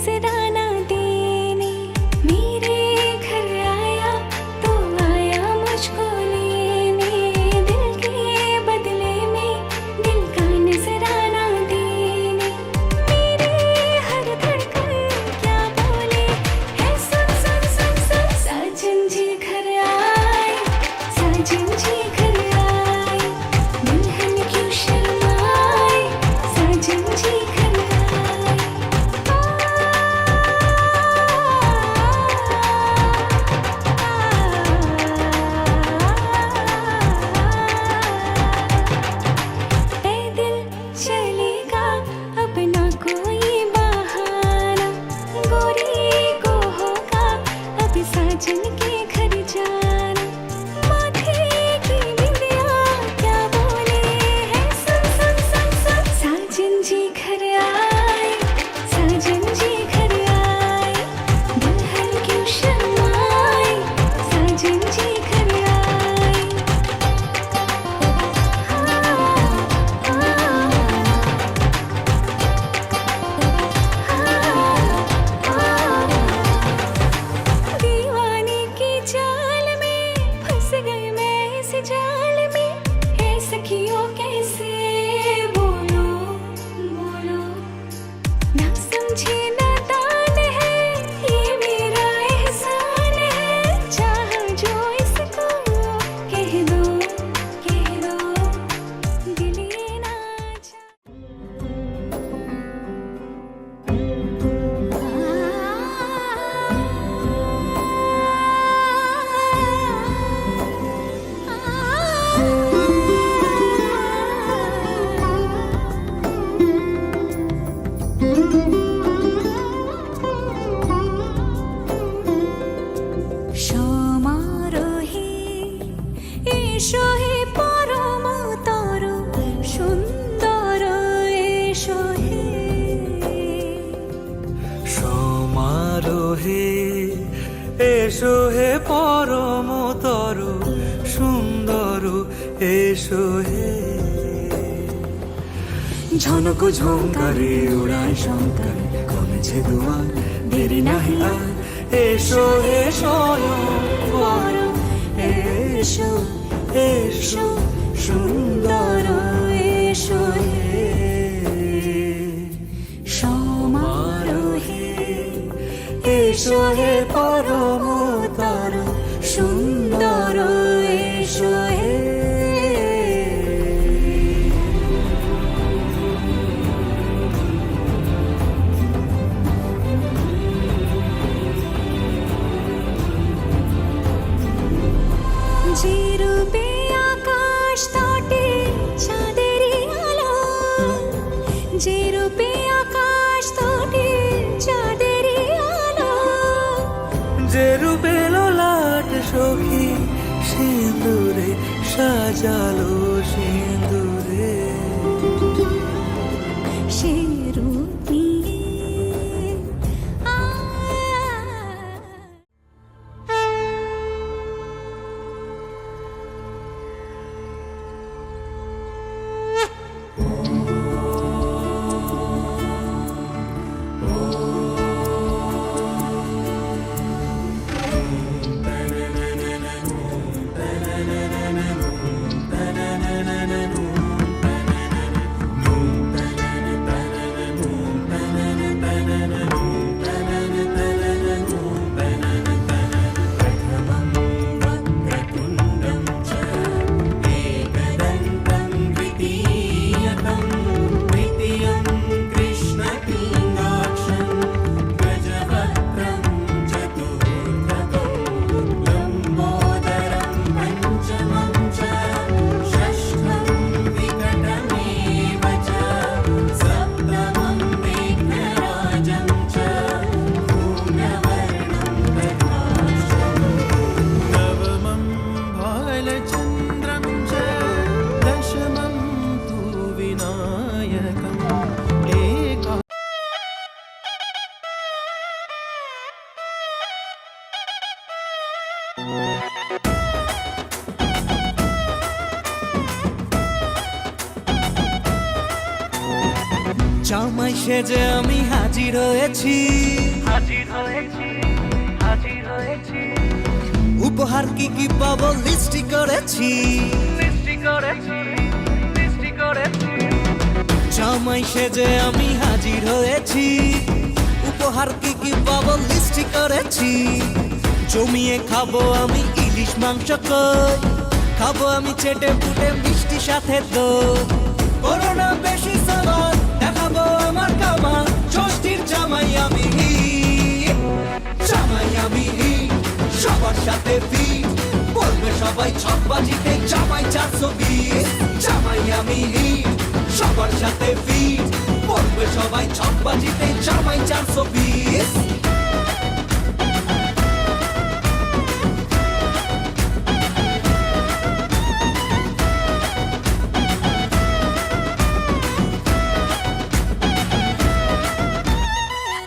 नजराना देने। मेरे घर आया तो आया मुझको लेने, दिल के बदले में दिल का नजराना देने। मेरे हर धड़कन क्या बोले है सुन सुन सुन सुन। साजन जी घर आए, साजन जी घर आए, दुल्हन क्यों शर्माए, साजन जी घर आए। ऐ दिल चलेगा अपना कोई बहाना, गोरी को होगा अब साजन के घर जाना। माथे की बिंदिया क्या बोले है सुन सुन सुन सुन। साजन जी घर आए, साजन जी घर आए, दुल्हन क्यों शर्माए, साजन जी घर आए। दीवाने की चाल में फंस गई मैं इस जाल में, है सखियों कैसे बोलो बोलो। ना समझे नादान है ये मेरा एहसान है, चाह जो इसको कह दो दिल ये ना সমারোহে এসো হে পরম তর সুন্দর, এসো হে সমারোহে এসো হে পরমতর সুন্দর, এসো হে। ঝনক ঝঙ্কারে উড়ায় শঙ্কর, কমেছে দুয়ার দেরি নাহি আর, এসো হে স্বয়ংবর, এসো এসো সুন্দর, এসো হে। সমারোহে এসো হে পরমতর সুন্দর, এসো হে। যে রূপে আকাশ তটে চাঁদেরই আলো, যে রূপে আকাশ তটে চাঁদেরই আলো। যে রূপে ললাট সখী সিঁদুরে সাজালো সিঁদুরে, সে রূপ নিয়ে জামাই সেজে আমি হাজির হয়েছি। উপহার কি কি পাবো লিস্টি করেছি, জামাই সেজে আমি হাজির হয়েছি। উপহার কি কি পাবো লিস্টি করেছি, জমিয়ে খাবো আমি ইলিশ মাংস কই, খাবো আমি চেটে পুটে মিষ্টি সাথে দই। করোনা বেশি সামান দেখাবো আমার কামান, ষষ্ঠীর জামাই আমি সবার সাথে ফিট, বলবে সবাই ছকবাজিতে জামাই 420। জামাই আমি সবার সাথে ফিট, বলবে সবাই ছকবাজিতে জামাই 420।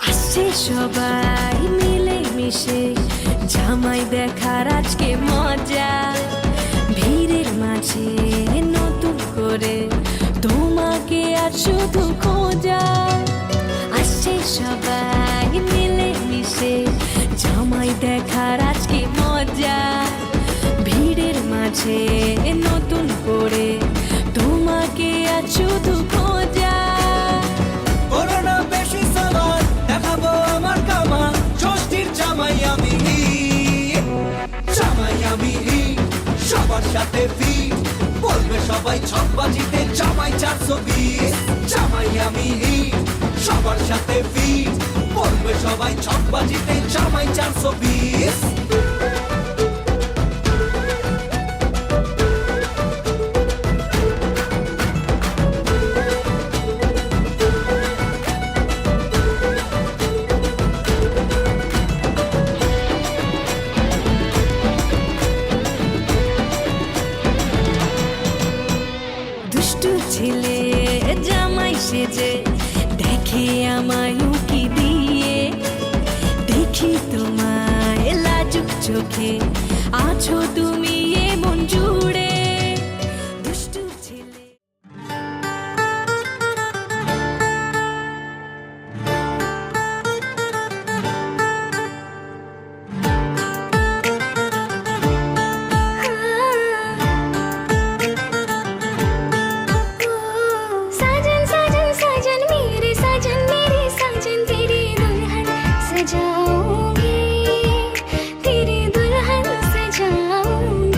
আসছে সবাই মিলে মিশে, জামাই দেখার আজকে মজা। ভিড়ের মাঝে নতুন করে তোমাকে আজ শুধু খোঁজা। আসছে সবাই মিলে মিশে, জামাই দেখার আজকে মজা। ভিড়ের মাঝে নতুন করে তোমাকে আজ শুধু খোঁজা। করোনা বেশি সামান দেখাবো আমার কামান, ষষ্ঠীর জামাই আমি সবার সাথে ফিট, বলবে সবাই ছকবাজিতে জামাই 420। জামাই আমি সবার সাথে ফিট, বলবে সবাই ছকবাজিতে জামাই 420। দুষ্টু ছেলে জামাই সেজে দেখে আমায় উকি দিয়ে, দেখি তোমায় লাজুক চোখে আছো তুমি এমন জুড়ে। দুষ্টু ছেলে साजन साजन साजन मेरे साजन तेरी दुल्हन सजाऊंगी, तेरी दुल्हन सजाऊंगी।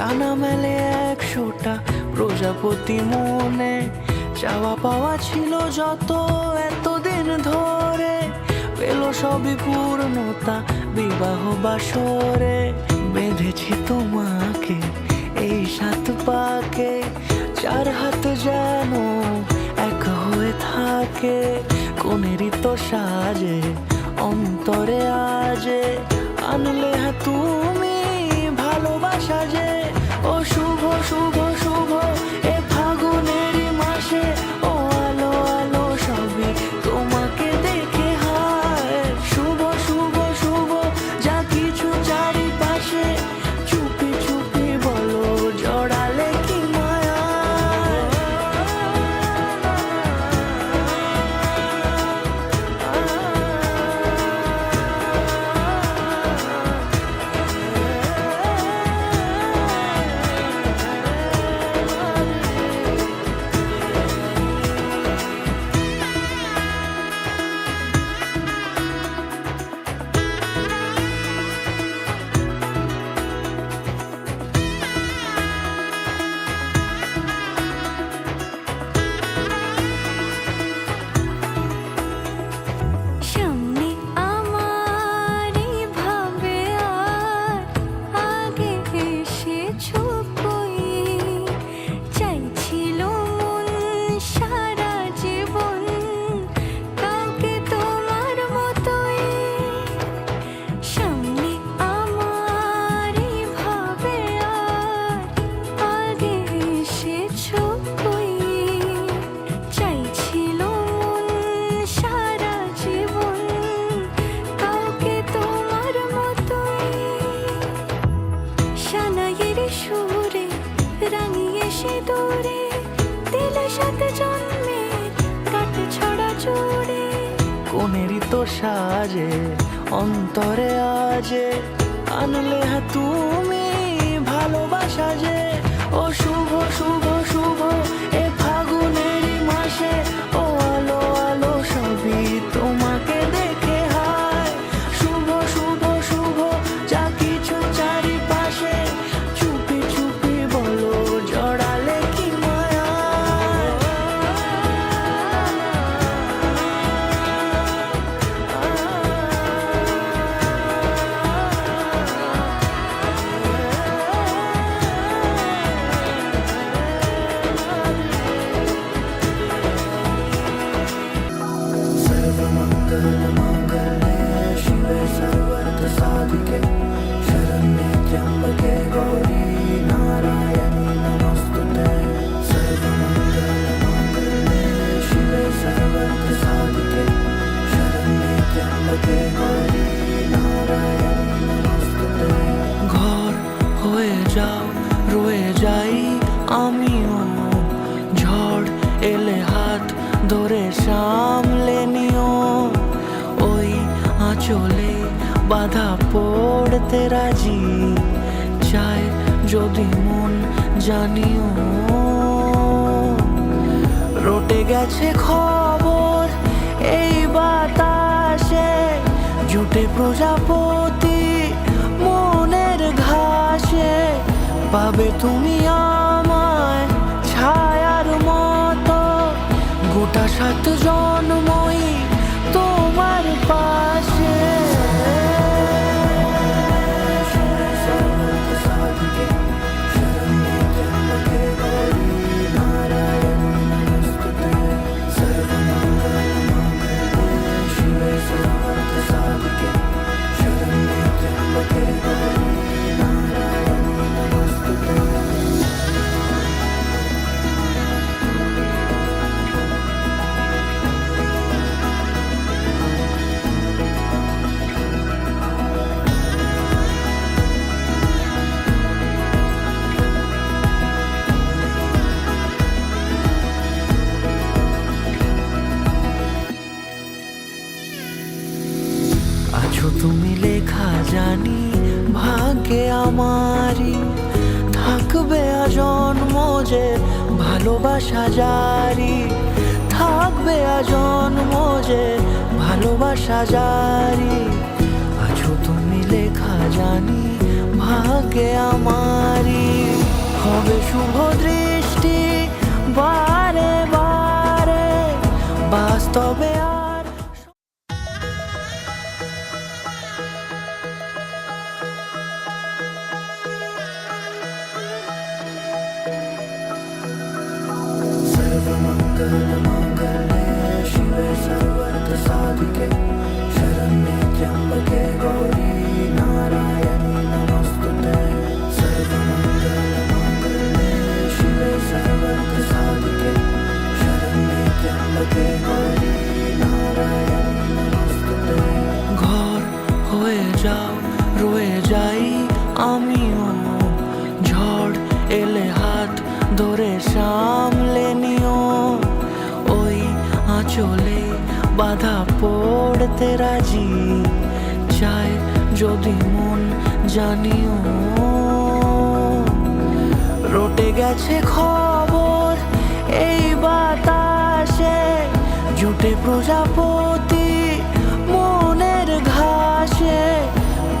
ডানা মেলে 100টা প্রজাপতি মনে, চাওয়া পাওয়া ছিল যত এতদিন ধরে, পেল সবই পূর্ণতা বিবাহ বাসরে। বেঁধেছি তোমাকে এই 7 পাকে, 4 হাত যেন এক হয়ে থাকে। কোনেরই তো সাজে অন্তরে আজে, আনলে তুমি ভালোবাসা যে। ও শুভ শুভ শুভ এ ফাগুনেরই মাসে, ও আলো আলো সবই তোমাকে দেখে হায়। শুভ শুভ শুভ যা কিছু চারিপাশে, চুপি চুপি বলো জড়ালে কি মায়া। সামনে আমার ভাবে আর আগে এসেছো কই, চাইছিল মন সারা জীবন কাউকে তোমার মতোই। সামনে আমার ভাবে আর আগে এসেছো কই, চাইছিল মন সারা জীবন কাউকে তোমার মতোই। সানাইয়ের সুরে রাঙিয়ে সে দূরে, দিলে 7 জন্মের কাট ছড়া জোড়ে। কোনেরই তো সাজে অন্তরে আজে, আনলে তুমি ভালোবাসা যে। ও শুভ শুভ শুভ এ ফাগুনেরই মাসে, ও আলো আলো সবই তোমাকে দেখে হায়। শুভ শুভ শুভ যা কিছু চারিপাশে, চুপি চুপি বলো জড়ালে কি মায়া। ঘর হয়ে যাও রয়ে যাই আমিও, ঝড় এলে হাত ধরে সামলে নিও। ওই আঁচলে বাধা পড়তে রাজি, চাই যদি মন জানিও। রটে গেছে খবর এই বাতাসে, জুটে প্রজাপতি মনের ঘাসে। পাবে তুমি আমায় ছায়ার মতো, গোটা 7 জন্মই তোমার পাশে। আছো তুমি লেখা জানি ভাগ্যে আমারই, থাকবে আজন্ম যে ভালোবাসা জারি। থাকবে আজন্ম যে ভালোবাসা জারি। আছো তুমি লেখা জানি ভাগ্যে আমারই। হবে শুভ দৃষ্টি বারে বারে বাস্তবে আর सर्वमङ्गलमाङ्गल्ये शिवे सर्वार्थसाधिके शरण्ये त्र्यम्बके गौरी नारायणी नमोस्तुते सर्वमङ्गलमाङ्गल्ये शिवे सर्वार्थसाधिके शरण्ये त्र्यम्बके गौरी नारायणी नमोस्तुते ঘর হয়ে যাও রয়ে যাই আমিও ঝড় এলে হাত ধরে সামলে নিও ওই আঁচলে বাধা পড়তে রাজি চাই যদি মন জানিও রটে গেছে খবর এই বাতাসে জুটে প্রজাপতি মনের ঘাসে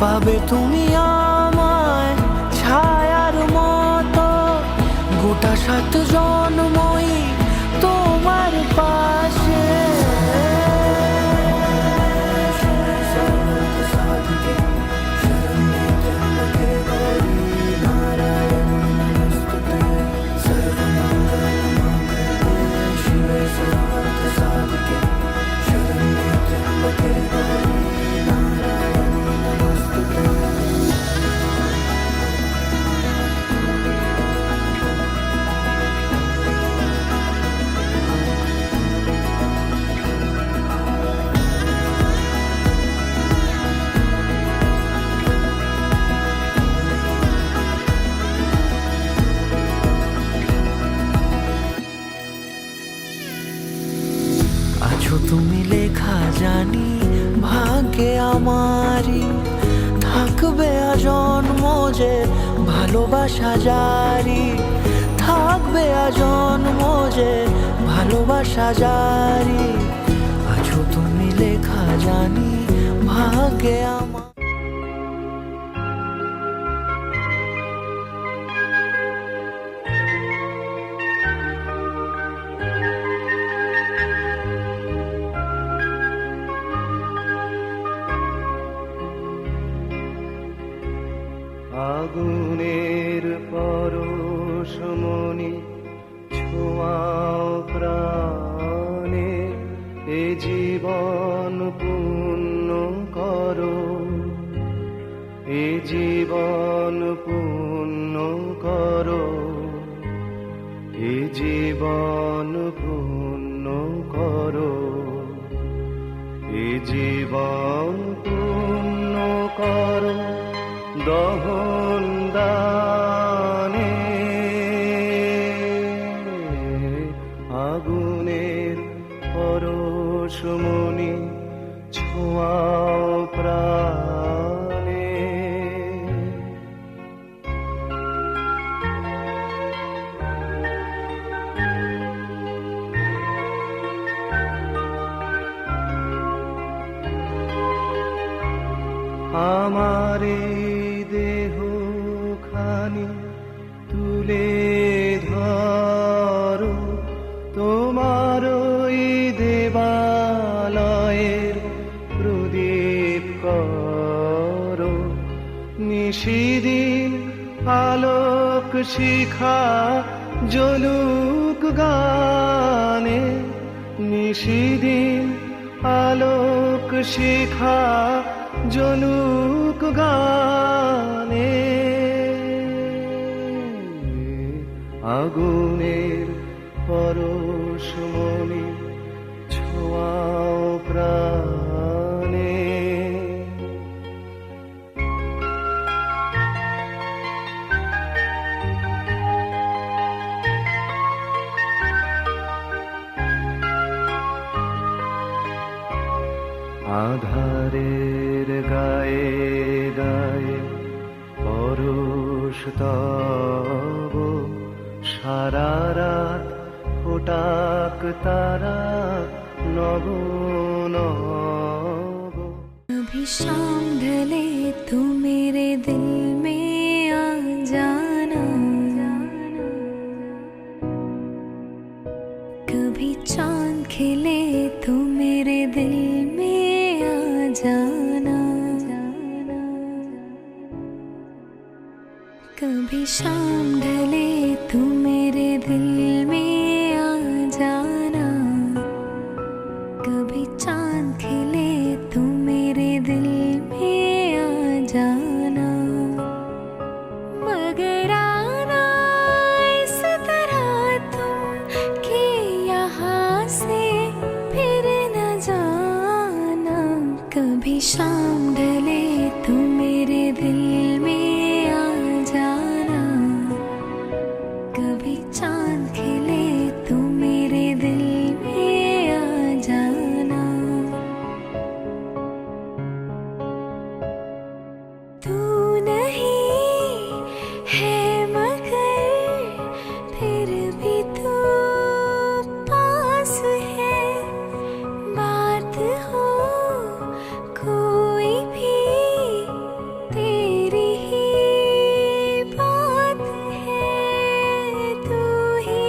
পাবে তুমি আমায় ছায়ার মতো গোটা 7 জন্মই তোমার পাশে আছো তুমি লেখা জানি ভাগ্যে আমারই থাকবে আজন্ম যে ভালোবাসা জারি থাকবে আজন্ম যে ভালোবাসা জারি আছো তুমি লেখা জানি ভাগ্যে আমার আগুনের পরশমণি ছোঁয়াও প্রাণে এ জীবন পূর্ণ করো এ জীবন পূর্ণ করো এ জীবন পূর্ণ করো এ জীবন পূর্ণ করো দহন দানে আগুনের পরশমণি ছোঁয়াও প্রাণে আমারে দেহ খানি তুলে ধরো তোমার ওই দেবালয়ের প্রদীপ করো নিশিদিন আলোক শিখা জ্বলুক গানে নিশিদিন আলোক শিখা জ্বলুক গানে আগুনের পরশমণি ছোঁয়াও প্রাণে আধারের গায়ে গায়ে পরশ তব সারা রাত ফোটাক তারা নব নব भी शाम ढले तू मेरे दिल में आ जाना कभी शाम ढले तू मेरे दिल में आ जाना, कभी चांद खिले तू मेरे दिल में आ जाना, मगर आना इस तरह तुम कि यहाँ से फिर न जाना। कभी शाम ढले तू मेरे दिल में आ जाना, कभी चांद खिले तू मेरे दिल में आ जाना। तू नहीं है मगर फिर भी तू पास है, बात हो कोई भी तेरी ही बात है। तू ही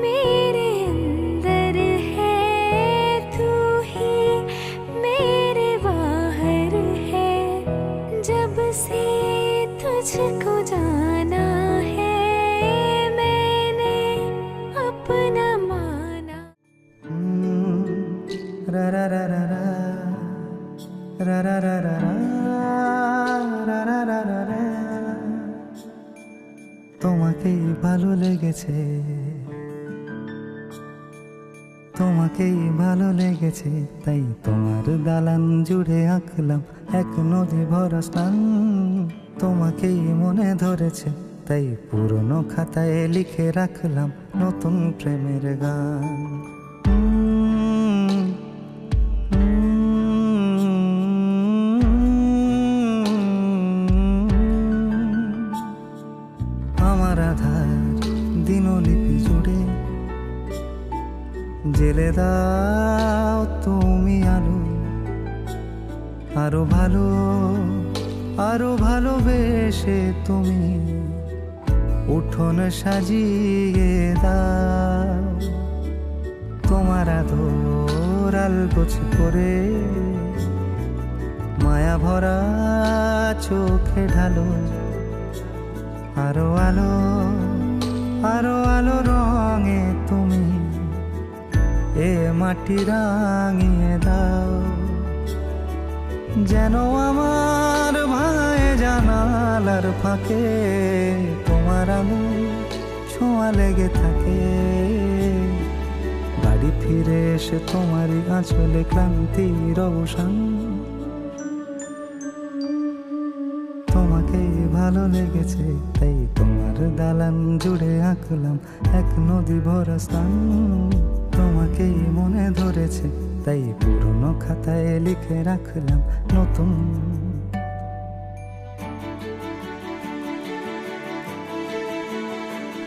मेरे अंदर है, तू ही मेरे बाहर है। जब से तुझको जाना है मैंने अपना माना। रा रा रा रा रा रा रा रा रा রা রা রা রা রা। তোমাকেই ভালো লেগেছে, তোমাকেই ভালো লেগেছে, তাই তোমার দালান জুড়ে আঁকলাম এক নদী ভরা স্নান। তোমাকেই মনে ধরেছে, তাই পুরনো খাতায় লিখে রাখলাম নতুন প্রেমের গান। আমার আধার দিনলিপি জুড়ে জেলে দাও তুমি আলো, আরো ভালো আরো ভালোবেসে তুমি উঠোন সাজিয়ে দাও। তোমার আদর আলগোছ করে মায়া ভরা চোখে ঢালো, আরো আলো আরো আলো রঙে তুমি এ মাটি রাঙিয়ে দাও। যেন আমার ভাই জানালার ফাঁকে তোমার আলো ছোঁয়া লেগে থাকে। বাড়ি ফিরে এসে তোমারই আঁচলে ক্লান্তির অবসান। তোমাকেই ভালো লেগেছে, তাই তোমার দালান জুড়ে আঁকলাম এক নদী ভরা স্থান। তোমাকেই মনে ধরেছে, তাই পুরনো খাতায় লিখে রাখলাম নতুন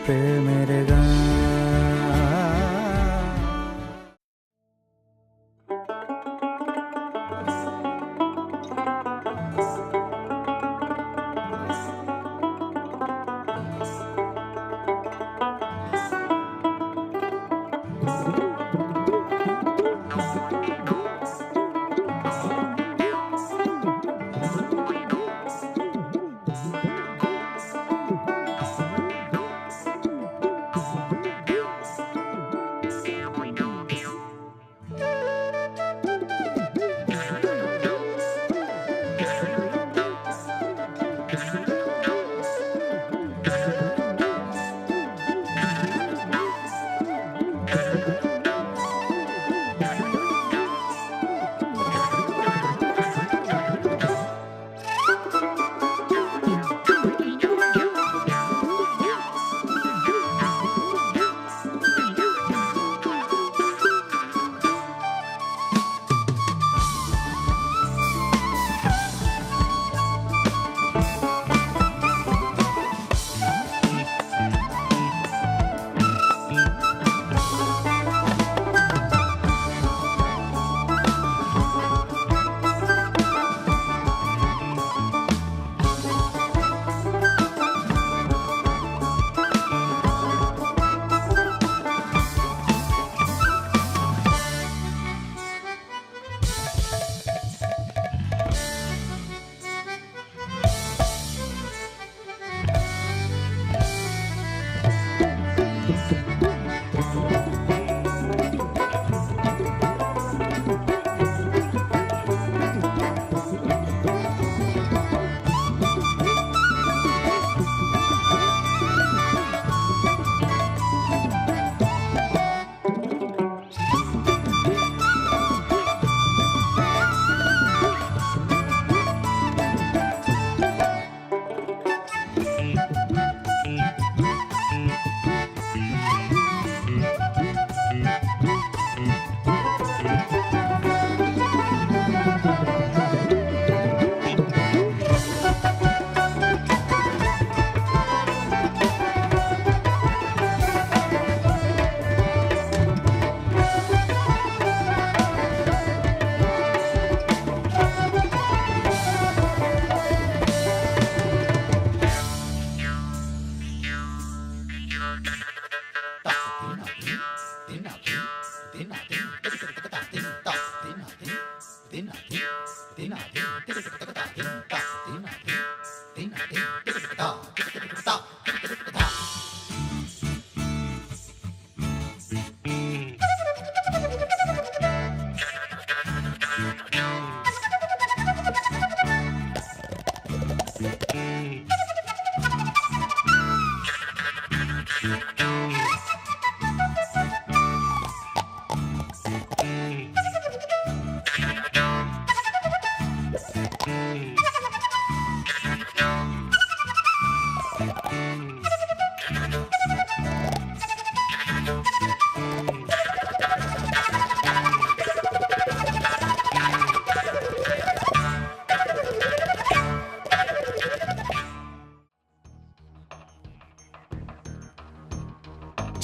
প্রেমের গান।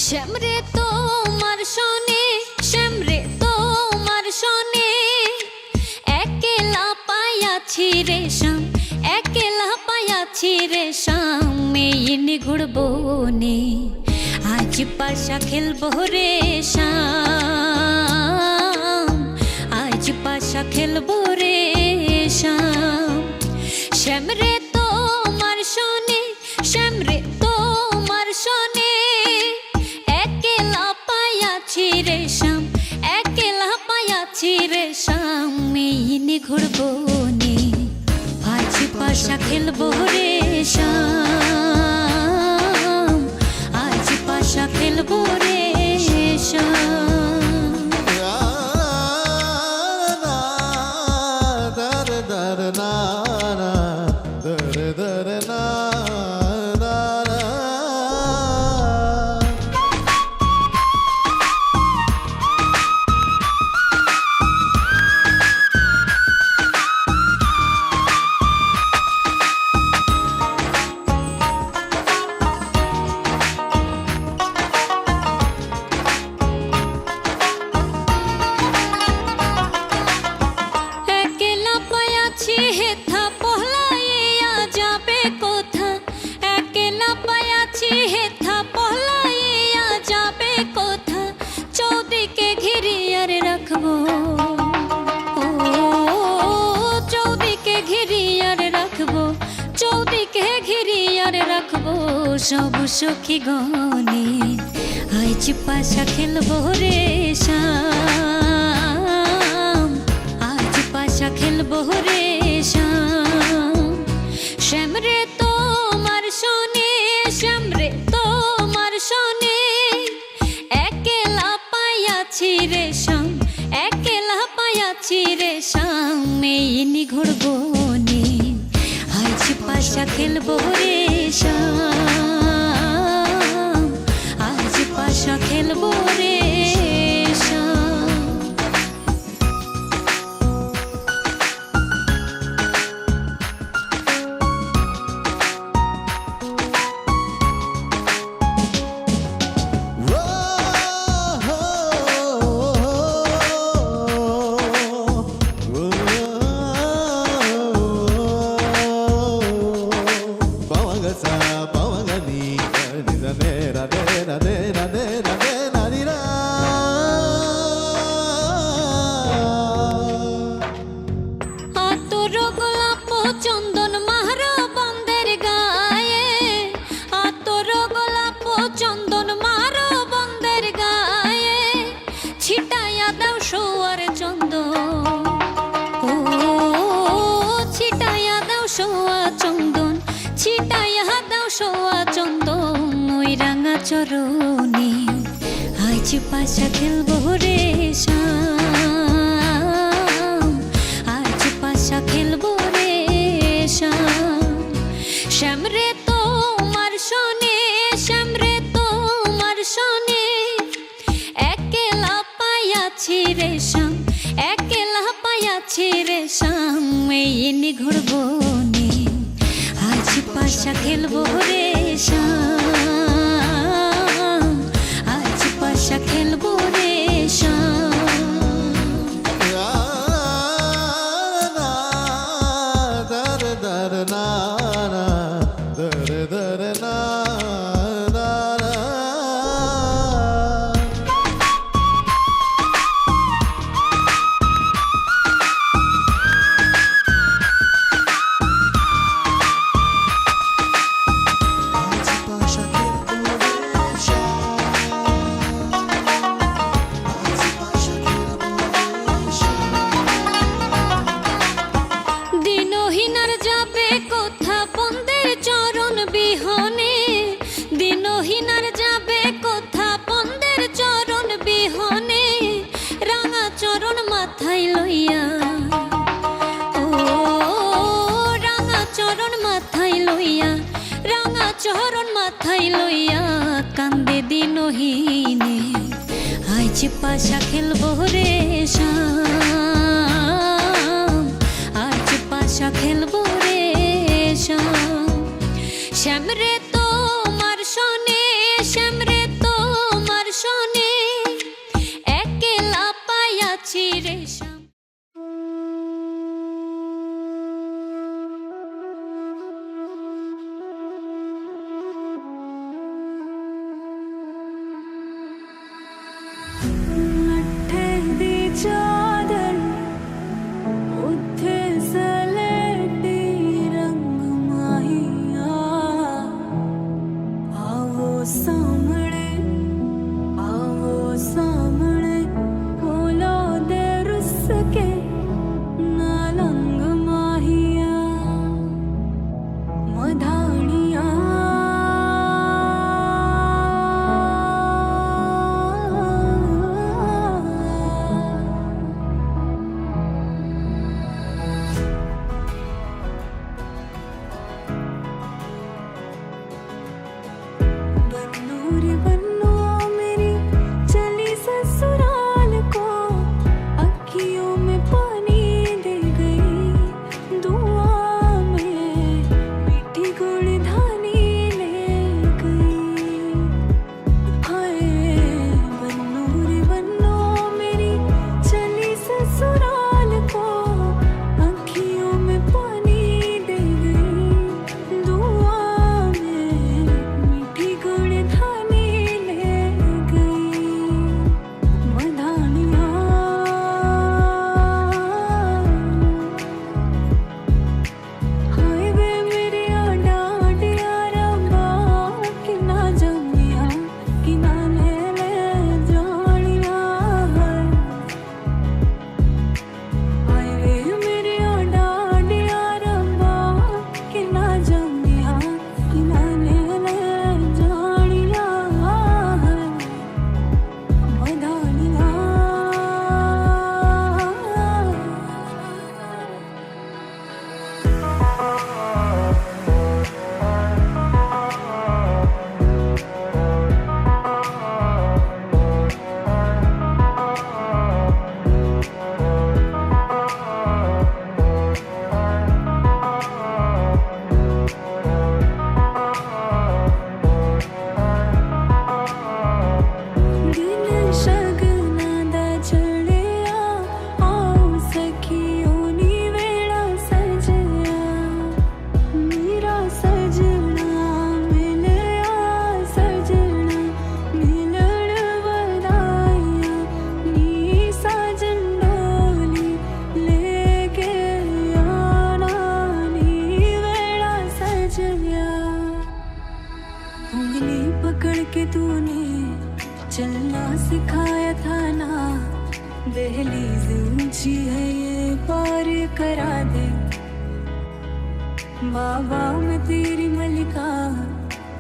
শ্যামরে তোমার শোনে, শ্যামরে তোমার শোনে, একলা পায়াছি রে শ্যাম, একলা পায়াছি রে শ্যাম, মেয়ে নিগুড় বনে আজ পাশা খেলবো রে শ্যাম, আজ পাশা খেলবো রে শ্যাম। শ্যামরে তোমার শোনে, শ্যামরে তোমার শোনে, রে শ্যাম, একলা পায়াছি রে শ্যাম, মেয়ে নিগুড় বনে আজ পাশা খেলবো রে শ্যাম, আজ পাশা খেলবো রে শ্যাম। সব সখী গনে আজ পাশা খেলবো রে শ্যাম, আজ পাশা খেলবো রে শ্যাম। শ্যামরে তোমার শোনে, শ্যামরে তোমার শোনে, একলা পায়াছি রে শ্যাম, একলা পায়াছি রে শ্যাম, মেয়ে নিগুড় বনে আজ পাশা খেলবো রে শ্যাম, আজ পাশা খেলবো রে শ্যাম। চন্দন মারা বন্ধের গায়ে, আতর গোলাপ চন্দন মারা ছোয়া চন্দন ওই রাঙা চরণে আজ পাশা খেলবো রে শ্যাম, আজ পাশা খেলবো রে শ্যাম। শ্যাম রে তোমার শোনে, শ্যাম রে তোমার শোনে, একলা পাইয়াছি রে শ্যাম, একলা পাইয়াছি রে শ্যাম। এই নিঘুর বনে আজ পাশা খেলবো রে শ্যাম, আজ পাশা খেলবো রে শ্যাম। দিনহীনার যাবে কোথা বন্দের চরণ বিহনে, দিনহীনার যাবে কোথা বন্দের চরণ বিহনে, রাঙা চরণ মাথায় লইয়া, ও রাঙা চরণ মাথায় লইয়া, রাঙা চরণ মাথায় লইয়া কান্দে দিনহীনে। আজ পাশা খেলবো রে শ্যাম, আজ পাশা খেলবো রে শ্যাম। শ্যাম রে তোমার শোনে, শ্যাম রে তোমার শোনে, একলা পাইয়াছি রে শ্যাম। मट्ठे दी चादर उथे सलेटी रंग माहिया, आओ सामने, आओ सामने, बोलो दे रुस के नालंग माहिया, मधानिया बन्नू रे बन्नू मेरी चली ससुराल को, अखियों में पानी दे गई दुआ में, मीठी गुड़ धानी ले गई। हाय बन्नू रे बन्नू मेरी चली ससुराल को, अखियों में पानी दे गई दुआ में, मीठी गुड़ धानी ले गई। मधानिया हाय वे मेरी डांडिया रंबा कि ना जमिया, कि ना ले ले जानिया। हाय वे मेरी डांडिया रंबा कि ना जमिया, कि ना ले ले जानिया। मधानिया दिन शगना दा चढ़िया, आओ सखियों नी वेड़ा सजया, मेरा सजना मिलया, सजना मिलण वदाया, नी साजन डोली लेके आना, नी वेड़ा सजया। उंगली पकड़ के तूने चलना सिखाया था ना, दहलीज ऊंची है ये पार करा दे। बाबा मैं तेरी मलिका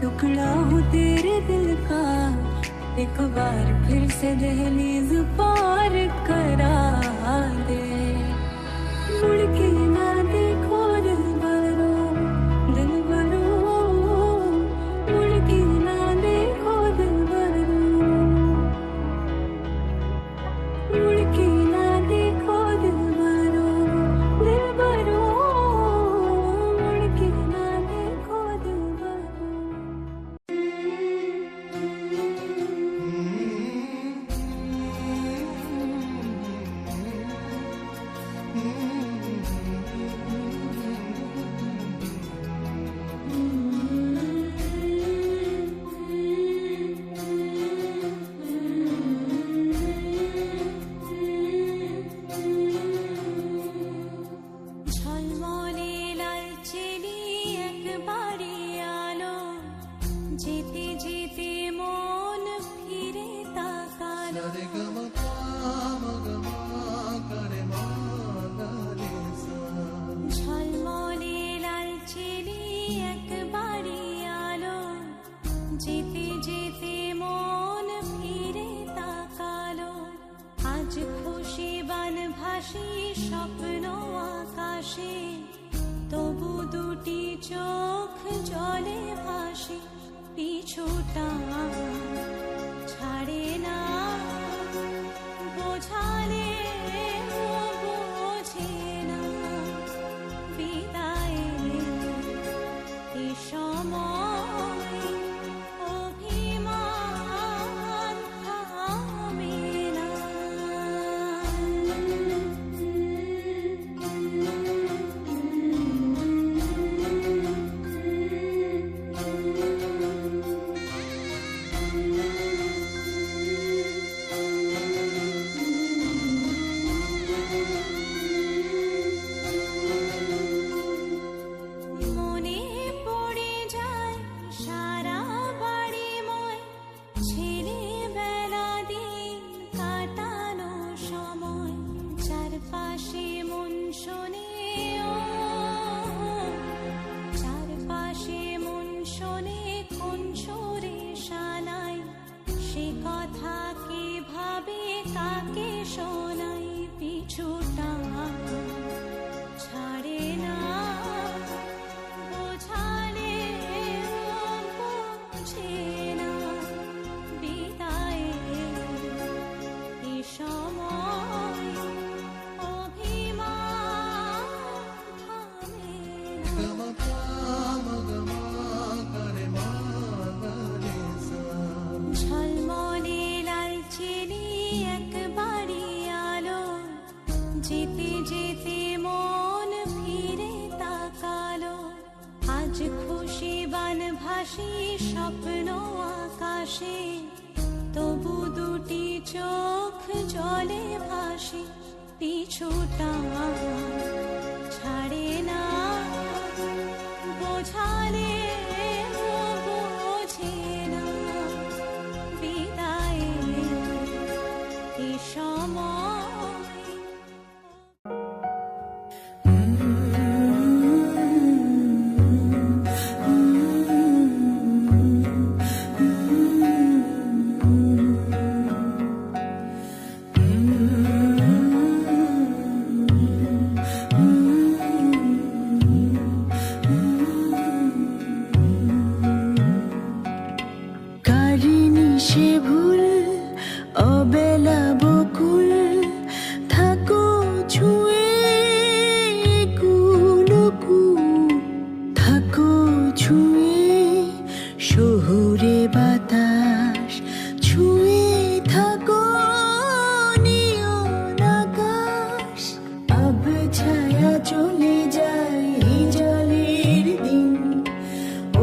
टुकड़ा हूँ तेरे दिल का, एक बार फिर से दहलीज पार करा दे। मुड़ के ना देखो दिल भरो, दिल भरो, मुड़ के ना देखो दिल भरो, मुड़ के ना देखो दिल भरो, दिल भरो, मुड़ के ना देखो दिल भरो। ঝলমলে লালচেলি একবারে আলো, যেতে যেতে মন ফিরে তাকালো। ঝলমলে লালচেলি একবারে আলো, যেতে যেতে মন ফিরে তাকালো। আজ খুশি বান ভাসি স্বপ্ন আকাশে, তবু দুটি চোখ জলে ভাসি। পিছুটা ছাড়ে না, বোঝালে বোঝে না। বিদায়ের এ সময় অভিমান থামে না। মনে পড়ে যায় সারা বাড়িময়, ছেলেবেলা দিন কাটানো সময়। চারপাশে মন শোনে, ও চারপাশে মন শোনে কোন সুরে শানাই। সে কথা কে ভাবে কাকে শোনাই। পিছুটা ছাড়ে না, বোঝালে বোঝে না। বিদায়ের এ সময় অভিমান থামে না। ঝলমলে লালচেলি একবারে আলো, যেতে যেতে মন ফিরে তাকালো। আজ খুশি বান ভাসি স্বপ্ন আকাশে, তবু দুটি চোখ জলে ভাসি। পিছুটা ছাড়ে না, বোঝালে বোঝে না। বিদায়ের এ সময় কারিনি সে ভুল, অবেলা বকুল, থাকো ছুঁয়ে কুলকুল, থাকো ছুঁয়ে শহুরে বাতাস, ছুঁয়ে থাকো নিয়ন আকাশ। আব ছায়া চলে যায় জলের দিন,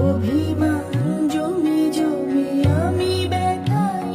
অভিমান জমে জমে আমি ব্যথায়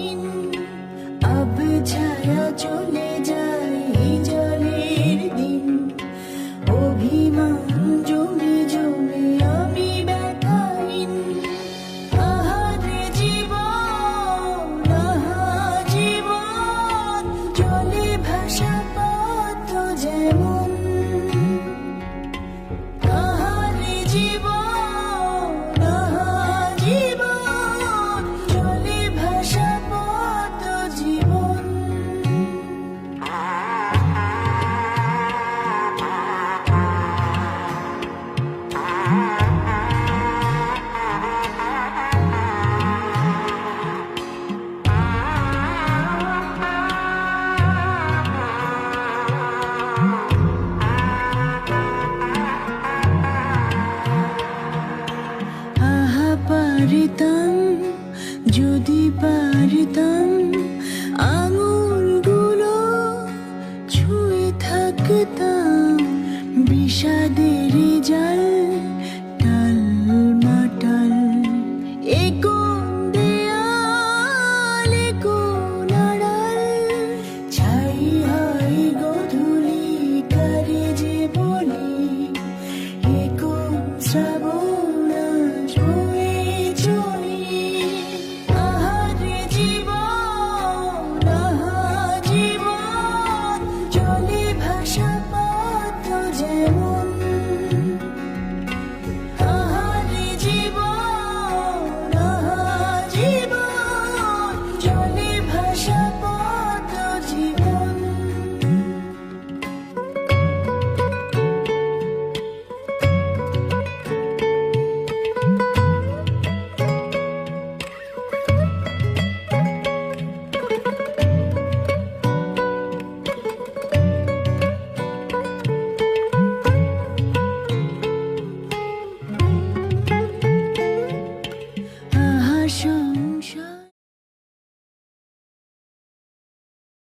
পারতাম, যদি পারতাম আঙুলগুলো ছুঁয়ে থাকতাম